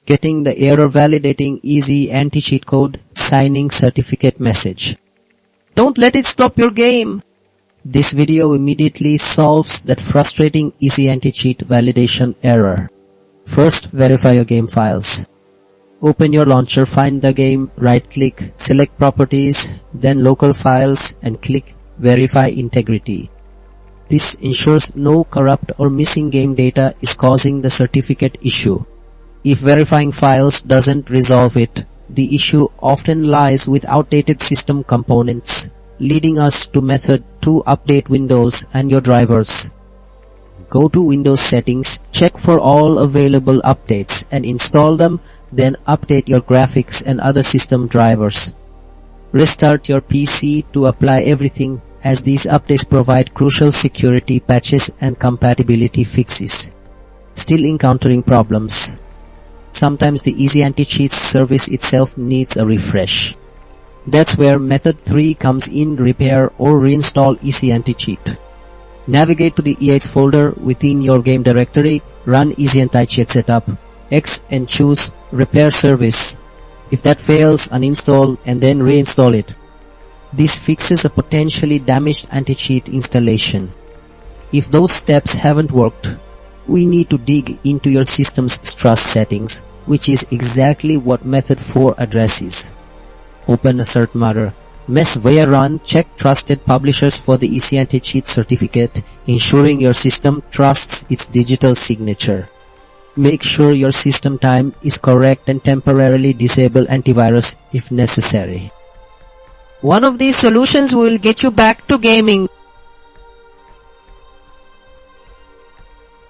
getting the error validating EasyAntiCheat code signing certificate message. Don't let it stop your game! This video immediately solves that frustrating EasyAntiCheat validation error. First, verify your game files. Open your launcher, find the game, right-click, select Properties, then Local Files and click Verify Integrity. This ensures no corrupt or missing game data is causing the certificate issue. If verifying files doesn't resolve it, the issue often lies with outdated system components, leading us to method 2: update Windows and your drivers. Go to Windows Settings, check for all available updates and install them, then update your graphics and other system drivers. Restart your PC to apply everything, as these updates provide crucial security patches and compatibility fixes. Still encountering problems? Sometimes the EasyAntiCheat service itself needs a refresh. That's where method 3 comes in: repair or reinstall EasyAntiCheat. Navigate to the EH folder within your game directory, run EasyAntiCheat setup, X and choose Repair Service. If that fails, uninstall and then reinstall it. This fixes a potentially damaged anti-cheat installation. If those steps haven't worked, we need to dig into your system's trust settings, which is exactly what method 4 addresses. Open Assert Mother. Mess where run, check trusted publishers for the EasyAntiCheat certificate, ensuring your system trusts its digital signature. Make sure your system time is correct and temporarily disable antivirus if necessary. One of these solutions will get you back to gaming.